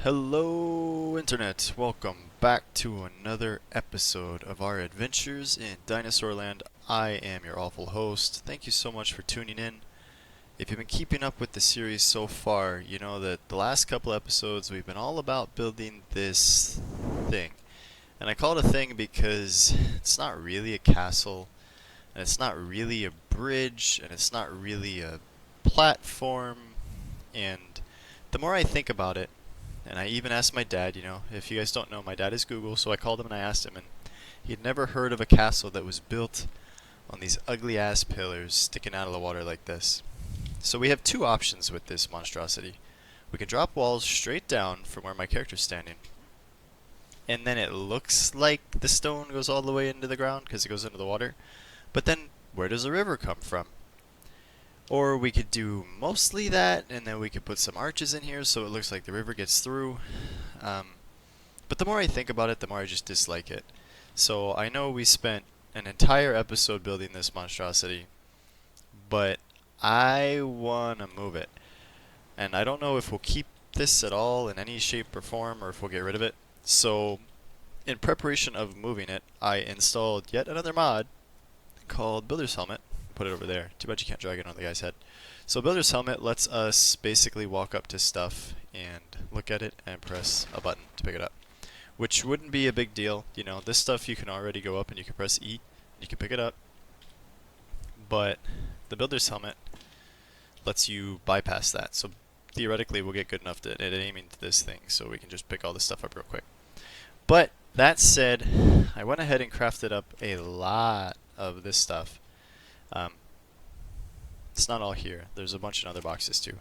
Hello Internet, welcome back to another episode of our adventures in Dinosaur Land. I am your awful host. Thank you so much for tuning in. If you've been keeping up with the series so far, you know that the last couple episodes we've been all about building this thing. And I call it a thing because it's not really a castle, and it's not really a bridge, and it's not really a platform, and the more I think about it, and I even asked my dad, if you guys don't know, my dad is Google, so I called him and I asked him, and he had never heard of a castle that was built on these ugly ass pillars sticking out of the water like this. So we have two options with this monstrosity. We can drop walls straight down from where my character's standing, and then it looks like the stone goes all the way into the ground because it goes into the water, but then where does the river come from? Or we could do mostly that, and then we could put some arches in here so it looks like the river gets through. But the more I think about it, the more I just dislike it. So I know we spent an entire episode building this monstrosity, but I want to move it. And I don't know if we'll keep this at all in any shape or form, or if we'll get rid of it. So in preparation of moving it, I installed yet another mod called Builder's Helmet. Put it over there. Too bad you can't drag it on the guy's head. So Builder's Helmet lets us basically walk up to stuff and look at it and press a button to pick it up, which wouldn't be a big deal. This stuff you can already go up and you can press E and you can pick it up, but the Builder's Helmet lets you bypass that. So theoretically we'll get good enough at aiming to this thing so we can just pick all this stuff up real quick. But that said, I went ahead and crafted up a lot of this stuff. It's not all here. There's a bunch in other boxes too.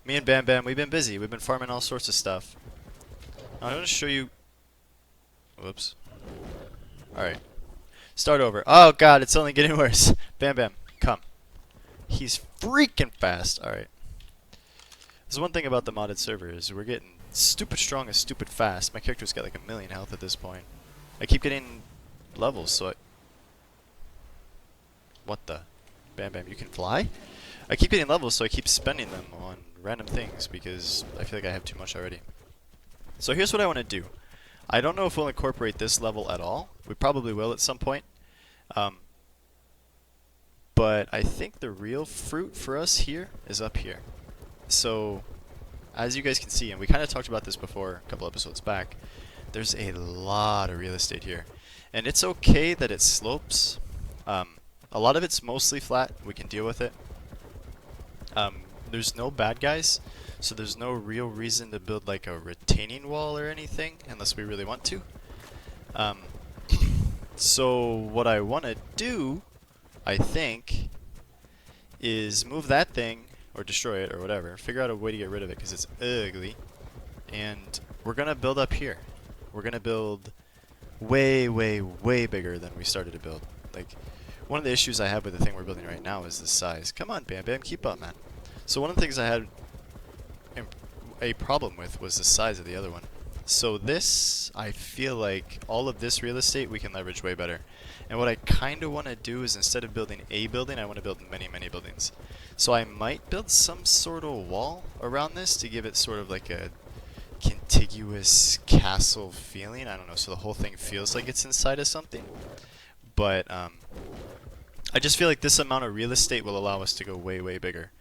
Me and Bam Bam, we've been busy. We've been farming all sorts of stuff. I'm going to show you... Whoops. Alright. Start over. Oh god, it's only getting worse. Bam Bam, come. He's freaking fast. Alright. There's one thing about the modded server is we're getting stupid strong and stupid fast. My character's got like 1,000,000 health at this point. I keep getting levels, so What the? Bam Bam, you can fly? I keep getting levels, so I keep spending them on random things because I feel like I have too much already. So here's what I want to do. I don't know if we'll incorporate this level at all. We probably will at some point. But I think the real fruit for us here is up here. So, as you guys can see, and we kind of talked about this before a couple episodes back, there's a lot of real estate here. And it's okay that it slopes. A lot of it's mostly flat. We can deal with it. There's no bad guys, so there's no real reason to build like a retaining wall or anything unless we really want to. So what I want to do, I think, is move that thing or destroy it or whatever. Figure out a way to get rid of it because it's ugly. And we're gonna build up here. We're gonna build way, way, way bigger than we started to build. Like, one of the issues I have with the thing we're building right now is the size. Come on, Bam Bam, keep up, man. So one of the things I had a problem with was the size of the other one. So this, I feel like all of this real estate we can leverage way better. And what I kind of want to do is instead of building a building, I want to build many, many buildings. So I might build some sort of wall around this to give it sort of like a contiguous castle feeling. I don't know, so the whole thing feels like it's inside of something. But I just feel like this amount of real estate will allow us to go way, way bigger.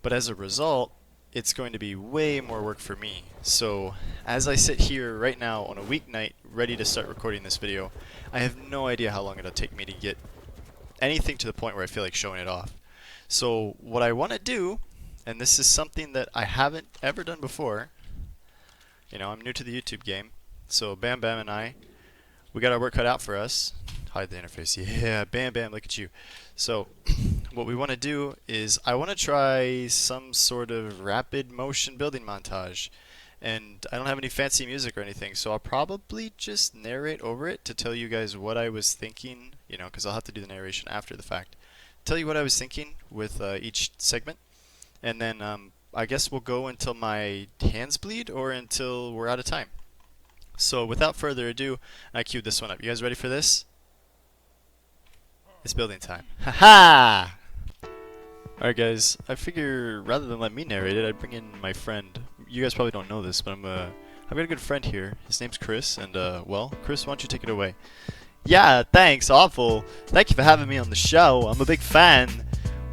But as a result, it's going to be way more work for me. So as I sit here right now on a weeknight ready to start recording this video, I have no idea how long it'll take me to get anything to the point where I feel like showing it off. So what I want to do, and this is something that I haven't ever done before, I'm new to the YouTube game, so Bam Bam and we got our work cut out for us. Hide the interface. Yeah, Bam Bam, look at you. So what we want to do is I want to try some sort of rapid motion building montage. And I don't have any fancy music or anything, so I'll probably just narrate over it to tell you guys what I was thinking, because I'll have to do the narration after the fact. Tell you what I was thinking with each segment. And then I guess we'll go until my hands bleed or until we're out of time. So without further ado, I queued this one up. You guys ready for this? It's building time. Haha! Alright guys, I figure rather than let me narrate it, I'd bring in my friend. You guys probably don't know this, but I'm I've got a good friend here. His name's Chris, and well, Chris, why don't you take it away? Yeah, thanks, Awfl. Thank you for having me on the show. I'm a big fan.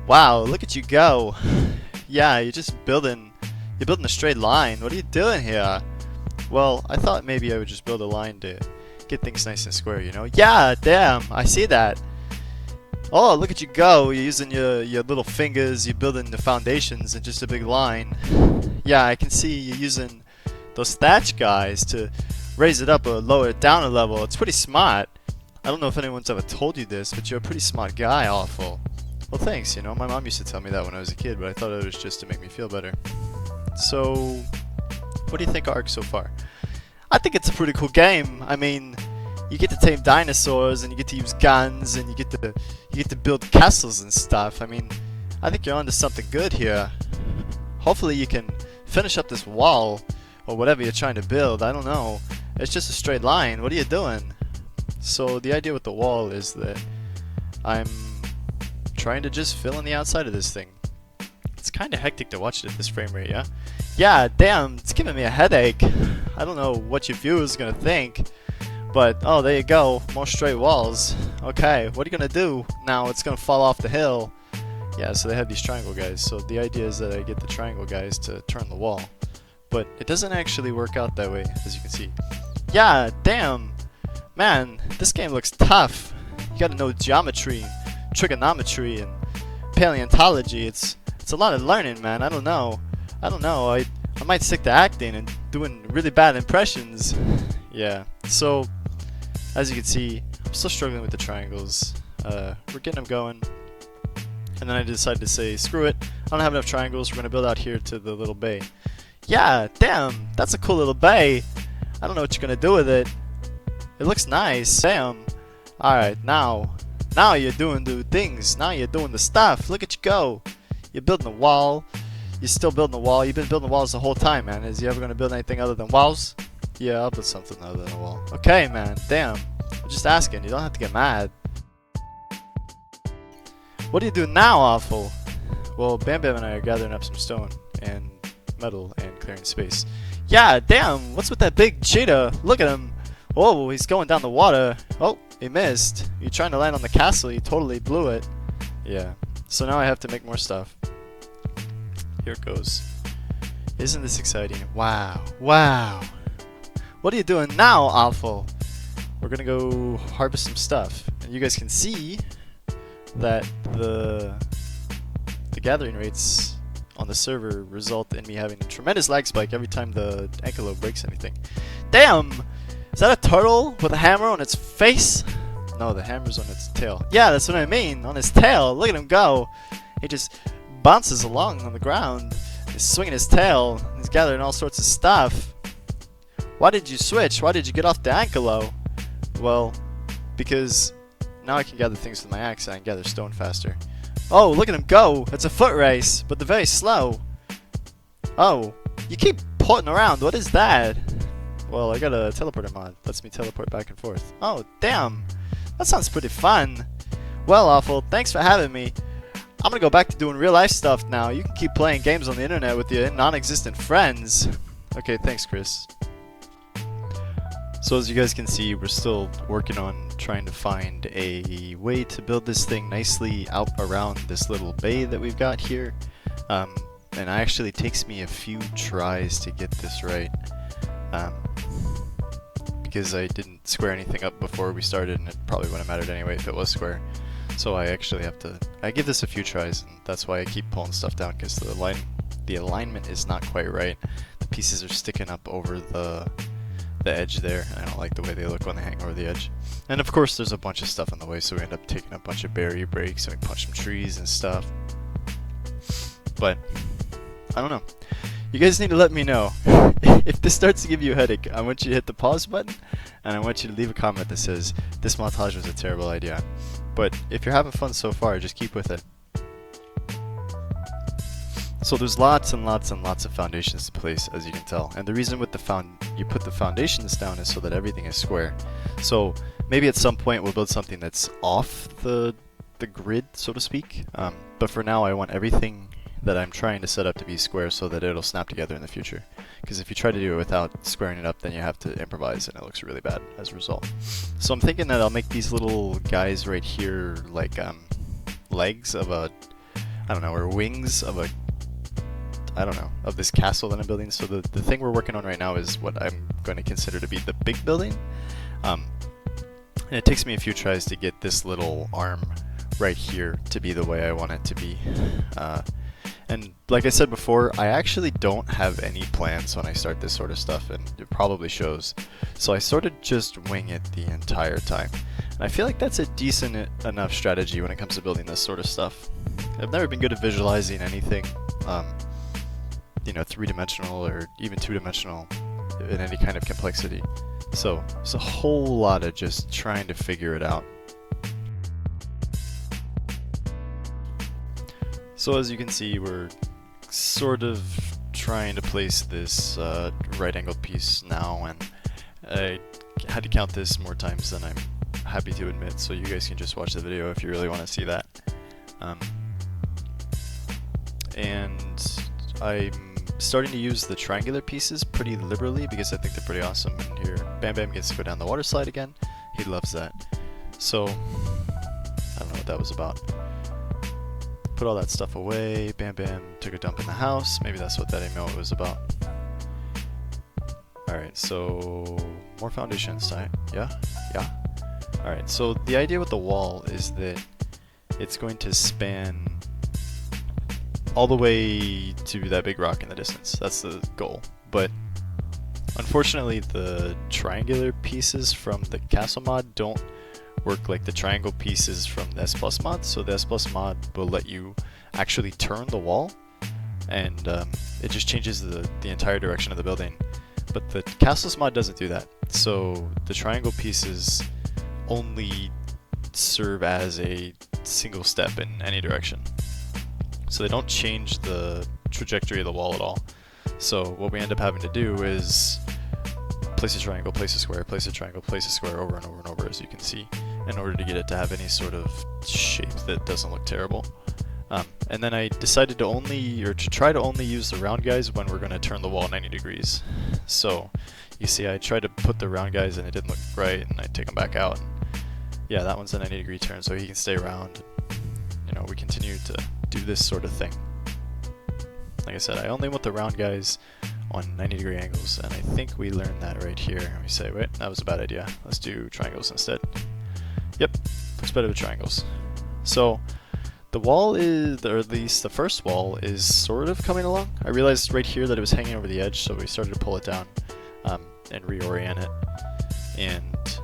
Wow, look at you go. Yeah, you're building a straight line. What are you doing here? Well, I thought maybe I would just build a line to get things nice and square, you know? Yeah, damn, I see that. Oh, look at you go. You're using your little fingers, you're building the foundations in just a big line. Yeah, I can see you using those thatch guys to raise it up or lower it down a level. It's pretty smart. I don't know if anyone's ever told you this, but you're a pretty smart guy, Awfl. Well, thanks, you know, my mom used to tell me that when I was a kid, but I thought it was just to make me feel better. So, what do you think of ARK so far? I think it's a pretty cool game. I mean, you get to tame dinosaurs, and you get to use guns, and you get to build castles and stuff. I mean, I think you're onto something good here. Hopefully you can finish up this wall, or whatever you're trying to build. I don't know. It's just a straight line. What are you doing? So the idea with the wall is that I'm trying to just fill in the outside of this thing. It's kind of hectic to watch it at this frame rate, yeah? Yeah, damn, it's giving me a headache. I don't know what your viewers are gonna think. But, oh, there you go. More straight walls. Okay, what are you going to do? Now it's going to fall off the hill. Yeah, so they have these triangle guys. So the idea is that I get the triangle guys to turn the wall. But it doesn't actually work out that way, as you can see. Yeah, damn. Man, this game looks tough. You got to know geometry, trigonometry, and paleontology. It's a lot of learning, man. I don't know. I might stick to acting and doing really bad impressions. Yeah, so as you can see, I'm still struggling with the triangles. We're getting them going. And then I decided to say, screw it, I don't have enough triangles, we're going to build out here to the little bay. Yeah, damn, that's a cool little bay. I don't know what you're going to do with it. It looks nice, damn. Alright, now you're doing the things, now you're doing the stuff. Look at you go. You're building a wall. You're still building a wall. You've been building walls the whole time, man. Is you ever going to build anything other than walls? Yeah, I'll put something other than a wall. Okay, man. Damn. I'm just asking. You don't have to get mad. What do you do now, Awfl? Well, Bam Bam and I are gathering up some stone and metal and clearing space. Yeah, damn. What's with that big cheetah? Look at him. Whoa, he's going down the water. Oh, he missed. You're trying to land on the castle. You totally blew it. Yeah. So now I have to make more stuff. Here it goes. Isn't this exciting? Wow. Wow. What are you doing now, Awfl? We're gonna go harvest some stuff, and you guys can see that the gathering rates on the server result in me having a tremendous lag spike every time the antelope breaks anything. Damn! Is that a turtle with a hammer on its face? No, the hammer's on its tail. Yeah, that's what I mean, on his tail. Look at him go. He just bounces along on the ground. He's swinging his tail. He's gathering all sorts of stuff. Why did you switch? Why did you get off the ankelo? Well, because now I can gather things with my axe and I can gather stone faster. Oh, look at him go! It's a foot race, but they're very slow. Oh, you keep porting around. What is that? Well, I got a teleporter mod. Lets me teleport back and forth. Oh, damn. That sounds pretty fun. Well, Awfl, thanks for having me. I'm gonna go back to doing real life stuff now. You can keep playing games on the internet with your non-existent friends. Okay, thanks, Chris. So as you guys can see, we're still working on trying to find a way to build this thing nicely out around this little bay that we've got here. And it actually takes me a few tries to get this right. Because I didn't square anything up before we started, and it probably wouldn't have mattered anyway if it was square. So I actually have to, I give this a few tries, and that's why I keep pulling stuff down, because the alignment is not quite right. The pieces are sticking up over the edge there, and I don't like the way they look when they hang over the edge. And of course there's a bunch of stuff in the way, so we end up taking a bunch of barrier breaks and we punch some trees and stuff. But I don't know. You guys need to let me know. If this starts to give you a headache, I want you to hit the pause button, and I want you to leave a comment that says, this montage was a terrible idea. But if you're having fun so far, just keep with it. So there's lots and lots and lots of foundations to place, as you can tell. And the reason with you put the foundations down is so that everything is square. So maybe at some point we'll build something that's off the grid, so to speak. But for now I want everything that I'm trying to set up to be square so that it'll snap together in the future. Because if you try to do it without squaring it up, then you have to improvise and it looks really bad as a result. So I'm thinking that I'll make these little guys right here like legs of a, I don't know, or wings of a, I don't know, of this castle that I'm building. So the thing we're working on right now is what I'm going to consider to be the big building. And it takes me a few tries to get this little arm right here to be the way I want it to be. And like I said before, I actually don't have any plans when I start this sort of stuff, and it probably shows. So I sort of just wing it the entire time. And I feel like that's a decent enough strategy when it comes to building this sort of stuff. I've never been good at visualizing anything, you know, 3-dimensional or even 2-dimensional in any kind of complexity. So it's a whole lot of just trying to figure it out. So as you can see, we're sort of trying to place this right-angled piece now, and I had to count this more times than I'm happy to admit, so you guys can just watch the video if you really want to see that. And I'm starting to use the triangular pieces pretty liberally because I think they're pretty awesome. And here, Bam Bam gets to go down the water slide again. He loves that. So, I don't know what that was about. Put all that stuff away. Bam Bam took a dump in the house. Maybe that's what that emote was about. Alright, so more foundations, right? Yeah? Yeah? Alright, so the idea with the wall is that it's going to span all the way to that big rock in the distance. That's the goal. But unfortunately, the triangular pieces from the castle mod don't work like the triangle pieces from the S+ mod. So the S+ mod will let you actually turn the wall, and it just changes the entire direction of the building. But the castles mod doesn't do that. So the triangle pieces only serve as a single step in any direction. So they don't change the trajectory of the wall at all. So what we end up having to do is place a triangle, place a square, place a triangle, place a square over and over and over, as you can see, in order to get it to have any sort of shape that doesn't look terrible. And then I decided to try to only use the round guys when we're going to turn the wall 90 degrees. So you see I tried to put the round guys and it didn't look right, and I take them back out. Yeah, that one's a 90 degree turn, so he can stay around. You know, we continue to do this sort of thing. Like I said, I only want the round guys on 90 degree angles, and I think we learned that right here. We say, wait, that was a bad idea. Let's do triangles instead. Yep, looks better with triangles. So the wall is, or at least the first wall, is sort of coming along. I realized right here that it was hanging over the edge, so we started to pull it down and reorient it. And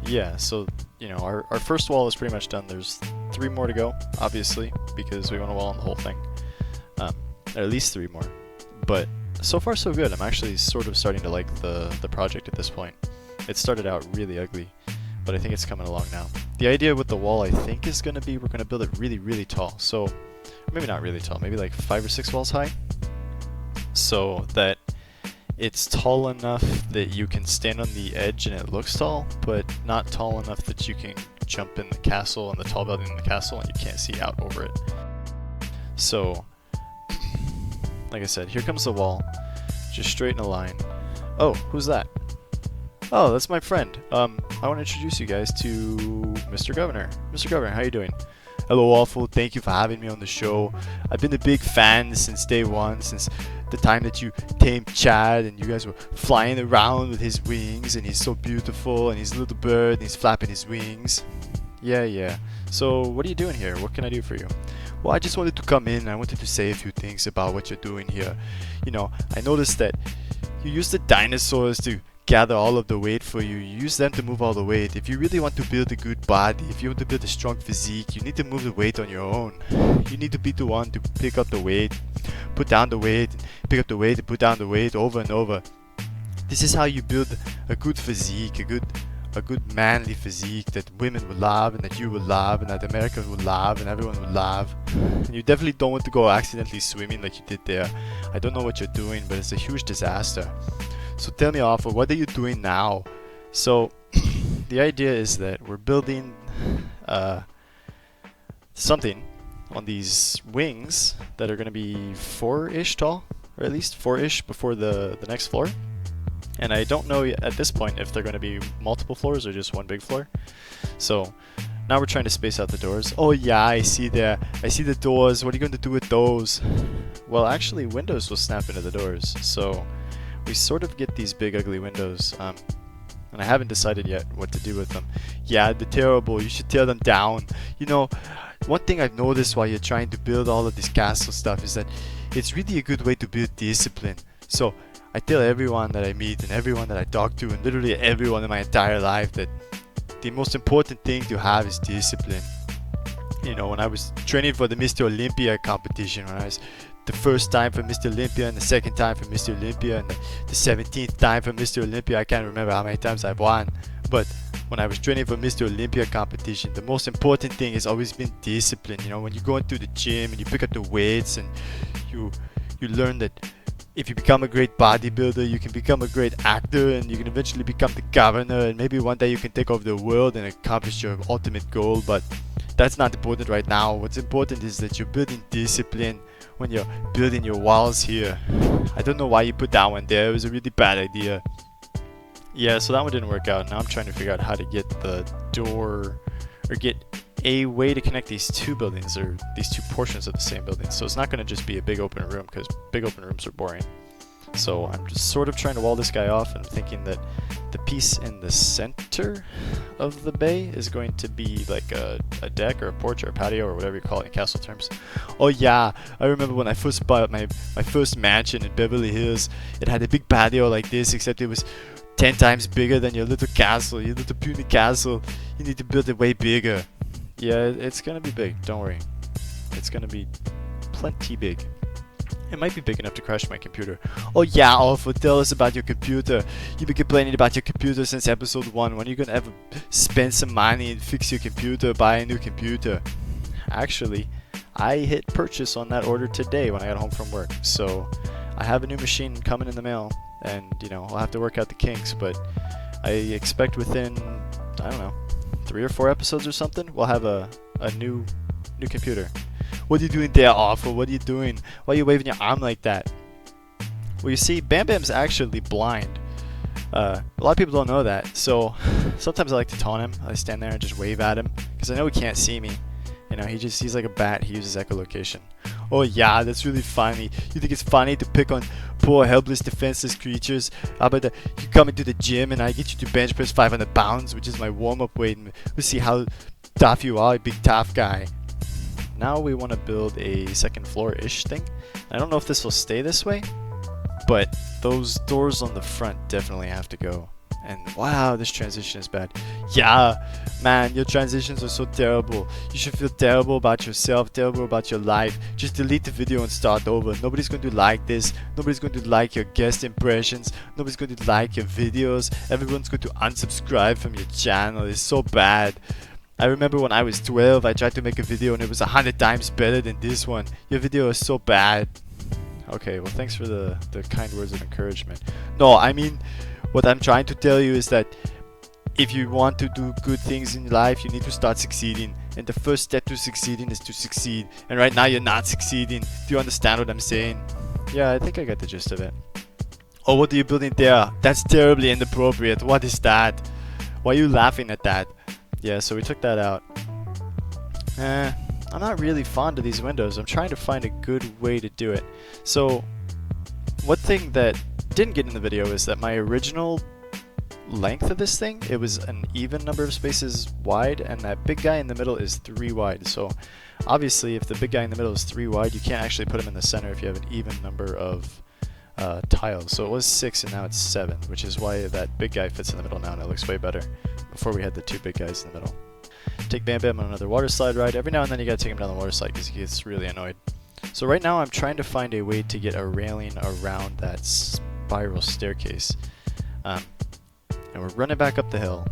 yeah, so you know, our first wall is pretty much done. There's 3 more to go, obviously, because we want to wall on the whole thing. At least 3 more. But so far so good. I'm actually sort of starting to like the project at this point. It started out really ugly, but I think it's coming along now. The idea with the wall, I think, is going to be we're going to build it really, really tall. So, maybe not really tall, maybe like 5 or 6 walls high. So that it's tall enough that you can stand on the edge and it looks tall, but not tall enough that you can jump in the castle and the tall building in the castle and you can't see out over it. So, like I said, here comes the wall, just straight in a line. Oh, who's that? Oh, that's my friend. I want to introduce you guys to Mr. Governor. Mr. Governor, how you doing? Hello, Awfl. Thank you for having me on the show. I've been a big fan since day one, since the time that you tamed Chad and you guys were flying around with his wings, and he's so beautiful, and he's a little bird, and he's flapping his wings. Yeah. So, what are you doing here? What can I do for you? Well, I just wanted to come in and I wanted to say a few things about what you're doing here. You know, I noticed that you use the dinosaurs to gather all of the weight for you. You use them to move all the weight. If you really want to build a good body, if you want to build a strong physique, you need to move the weight on your own. You need to be the one to pick up the weight, put down the weight, pick up the weight, and put down the weight over and over. This is how you build a good physique, a good manly physique that women will love, and that you will love, and that America will love, and everyone will love. And you definitely don't want to go accidentally swimming like you did there. I don't know what you're doing, but it's a huge disaster. So tell me, Awfl, what are you doing now? So the idea is that we're building something on these wings that are going to be 4-ish tall, or at least 4-ish before the next floor. And I don't know at this point if they're going to be multiple floors or just one big floor. So now we're trying to space out the doors. Oh yeah, I see there. I see the doors. What are you going to do with those? Well, actually, windows will snap into the doors. So we sort of get these big ugly windows. And I haven't decided yet what to do with them. Yeah, they're terrible. You should tear them down. You know, one thing I've noticed while you're trying to build all of this castle stuff is that it's really a good way to build discipline. So I tell everyone that I meet and everyone that I talk to and literally everyone in my entire life that the most important thing to have is discipline. You know, when I was training for the Mr. Olympia competition, when I was the first time for Mr. Olympia and the second time for Mr. Olympia and the 17th time for Mr. Olympia, I can't remember how many times I've won, but when I was training for Mr. Olympia competition, the most important thing has always been discipline. You know, when you go into the gym and you pick up the weights and you learn that if you become a great bodybuilder, you can become a great actor and you can eventually become the governor and maybe one day you can take over the world and accomplish your ultimate goal. But that's not important right now. What's important is that you're building discipline when you're building your walls here. I don't know why you put that one there. It was a really bad idea. Yeah, so that one didn't work out. Now I'm trying to figure out how to get the door or get a way to connect these two buildings or these two portions of the same building. So it's not going to just be a big open room because big open rooms are boring. So I'm just sort of trying to wall this guy off and thinking that the piece in the center of the bay is going to be like a deck or a porch or a patio or whatever you call it in castle terms. Oh yeah, I remember when I first bought my first mansion in Beverly Hills. It had a big patio like this, except it was 10 times bigger than your little castle, your little puny castle. You need to build it way bigger. Yeah, it's gonna be big, don't worry. It's gonna be plenty big. It might be big enough to crash my computer. Oh yeah, Awfl, tell us about your computer. You've been complaining about your computer since episode 1. When are you gonna ever spend some money and fix your computer, buy a new computer? Actually, I hit purchase on that order today when I got home from work. So I have a new machine coming in the mail. And, you know, I'll have to work out the kinks, but I expect within, I don't know, 3 or 4 episodes or something, we'll have a new computer. What are you doing there, Awfl? What are you doing? Why are you waving your arm like that? Well, you see, Bam Bam's actually blind. A lot of people don't know that, so sometimes I like to taunt him. I stand there and just wave at him, because I know he can't see me. You know, he's like a bat. He uses echolocation. Oh yeah, that's really funny. You think it's funny to pick on poor, helpless, defenseless creatures? How about that? You come into the gym and I get you to bench press 500 pounds, which is my warm-up weight, and we'll see how tough you are, big tough guy. Now we want to build a second floor-ish thing. I don't know if this will stay this way, but those doors on the front definitely have to go. And wow, this transition is bad. Yeah, man, your transitions are so terrible. You should feel terrible about yourself, terrible about your life. Just delete the video and start over. Nobody's going to like this. Nobody's going to like your guest impressions. Nobody's going to like your videos. Everyone's going to unsubscribe from your channel. It's so bad. I remember when I was 12, I tried to make a video and it was 100 times better than this one. Your video is so bad. Okay, well, thanks for the kind words of encouragement. No, I mean, what I'm trying to tell you is that if you want to do good things in life, you need to start succeeding. And the first step to succeeding is to succeed. And right now you're not succeeding. Do you understand what I'm saying? Yeah, I think I got the gist of it. Oh, what are you building there? That's terribly inappropriate. What is that? Why are you laughing at that? Yeah, so we took that out. I'm not really fond of these windows. I'm trying to find a good way to do it. So, one thing that didn't get in the video is that my original length of this thing, it was an even number of spaces wide, and that big guy in the middle is 3 wide. So obviously if the big guy in the middle is 3 wide, you can't actually put him in the center if you have an even number of tiles. So it was 6 and now it's 7, which is why that big guy fits in the middle now and it looks way better. Before we had the 2 big guys in the middle. Take Bam Bam on another water slide ride. Every now and then you gotta take him down the water slide because he gets really annoyed. So right now I'm trying to find a way to get a railing around that spiral staircase. And we're running back up the hill.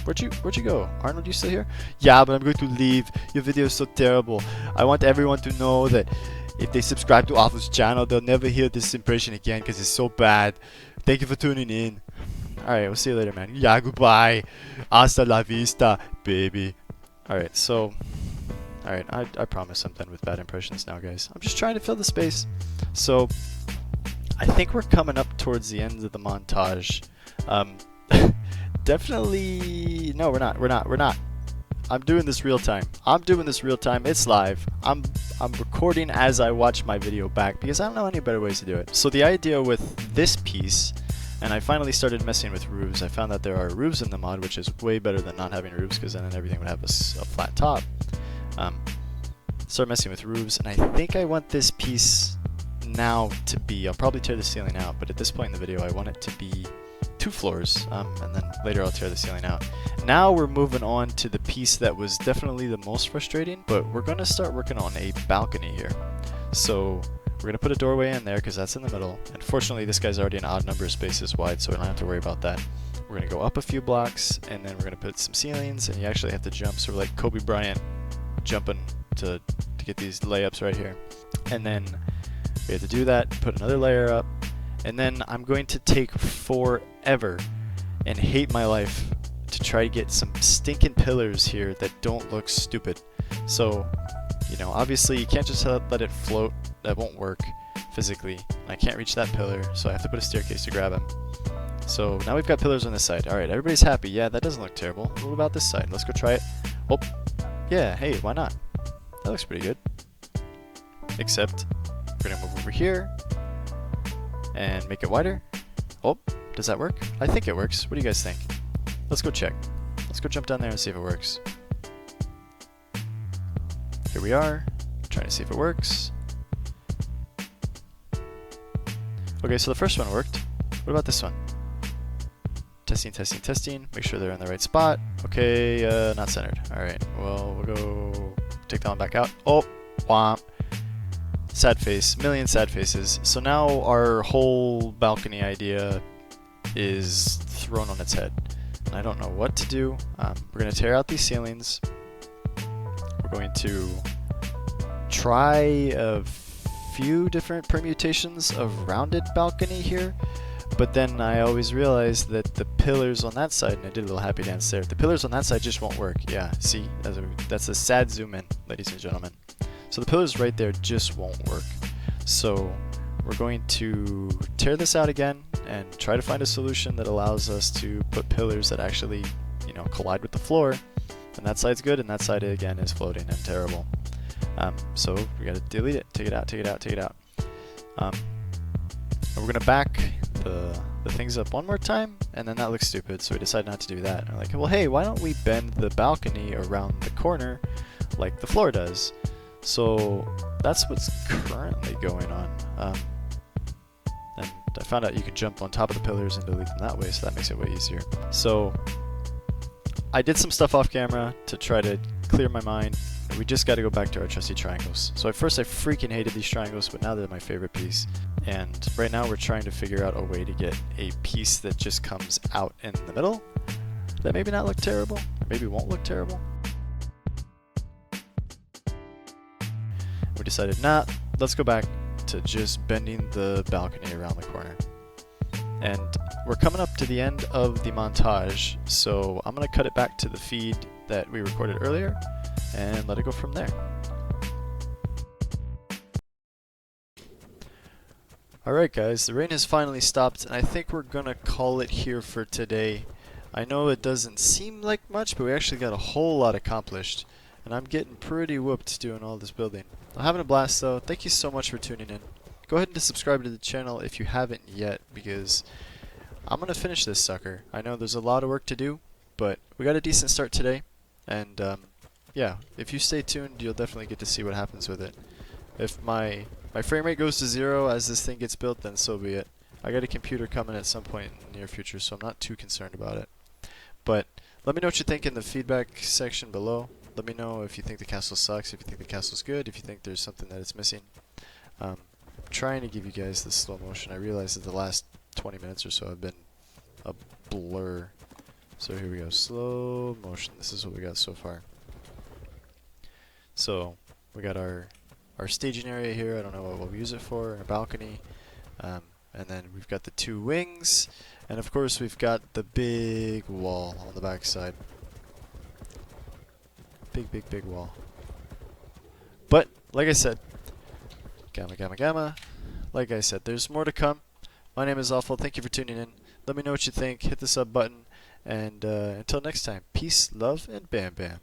Where'd you go? Arnold, you still here? Yeah, but I'm going to leave. Your video is so terrible. I want everyone to know that if they subscribe to Awfl's channel, they'll never hear this impression again because it's so bad. Thank you for tuning in. Alright, we'll see you later, man. Yeah, goodbye. Hasta la vista, baby. Alright, so Alright, I promise I'm done with bad impressions now, guys. I'm just trying to fill the space. So, I think we're coming up towards the end of the montage. Definitely... No, we're not. I'm doing this real time. It's live. I'm recording as I watch my video back because I don't know any better ways to do it. So the idea with this piece, and I finally started messing with roofs. I found that there are roofs in the mod, which is way better than not having roofs because then everything would have a flat top. Start messing with roofs, and I think I want this piece now to be, I'll probably tear the ceiling out, but at this point in the video I want it to be 2 floors, and then later I'll tear the ceiling out. Now we're moving on to the piece that was definitely the most frustrating, but we're going to start working on a balcony here. So we're going to put a doorway in there because that's in the middle, and fortunately this guy's already an odd number of spaces wide, so we don't have to worry about that. We're going to go up a few blocks, and then we're going to put some ceilings, and you actually have to jump, so we're like Kobe Bryant jumping to get these layups right here. And then we have to do that, put another layer up, and then I'm going to take forever and hate my life to try to get some stinking pillars here that don't look stupid. So, you know, obviously you can't just let it float. That won't work physically. I can't reach that pillar, so I have to put a staircase to grab him. So now we've got pillars on this side. Alright, everybody's happy. Yeah, that doesn't look terrible. What about this side? Let's go try it. Oh, yeah, hey, why not? That looks pretty good. Except, we're going to move over here and make it wider. Oh, does that work? I think it works. What do you guys think? Let's go check. Let's go jump down there and see if it works. Here we are, trying to see if it works. Okay, so the first one worked. What about this one? Testing, testing, testing. Make sure they're in the right spot. Okay, not centered. Alright, well, we'll go take that one back out. Oh, womp. Sad face. Million sad faces. So now our whole balcony idea is thrown on its head. I don't know what to do. We're going to tear out these ceilings. We're going to try a few different permutations of rounded balcony here. But then I always realize that the pillars on that side, and I did a little happy dance there, the pillars on that side just won't work. Yeah, see? That's a sad zoom in, ladies and gentlemen. So the pillars right there just won't work. So we're going to tear this out again and try to find a solution that allows us to put pillars that actually, you know, collide with the floor. And that side's good, and that side again is floating and terrible. So we gotta delete it, take it out, take it out, take it out. And we're gonna back the things up one more time, and then that looks stupid, so we decided not to do that. And we're like, well, hey, why don't we bend the balcony around the corner like the floor does? So that's what's currently going on. And I found out you can jump on top of the pillars and delete them that way, so that makes it way easier. So I did some stuff off camera to try to clear my mind. We just got to go back to our trusty triangles. So at first I freaking hated these triangles, but now they're my favorite piece. And right now we're trying to figure out a way to get a piece that just comes out in the middle that maybe not look terrible, or maybe won't look terrible. We decided, nah, let's go back to just bending the balcony around the corner. And we're coming up to the end of the montage, so I'm going to cut it back to the feed that we recorded earlier and let it go from there. Alright guys, the rain has finally stopped, and I think we're going to call it here for today. I know it doesn't seem like much, but we actually got a whole lot accomplished, and I'm getting pretty whooped doing all this building. I'm having a blast though. Thank you so much for tuning in. Go ahead and subscribe to the channel if you haven't yet, because I'm going to finish this sucker. I know there's a lot of work to do, but we got a decent start today, and yeah, if you stay tuned, you'll definitely get to see what happens with it. If my frame rate goes to 0 as this thing gets built, then so be it. I got a computer coming at some point in the near future, so I'm not too concerned about it. But let me know what you think in the feedback section below. Let me know if you think the castle sucks, if you think the castle's good, if you think there's something that it's missing. I'm trying to give you guys the slow motion. I realize that the last 20 minutes or so have been a blur. So here we go, slow motion. This is what we got so far. So we got our staging area here. I don't know what we'll use it for. Our balcony, and then we've got the 2 wings, and of course we've got the big wall on the back side. Big wall. But like I said, gamma, gamma, gamma. Like I said, there's more to come. My name is Awfl. Thank you for tuning in. Let me know what you think. Hit the sub button. And until next time, peace, love, and bam bam.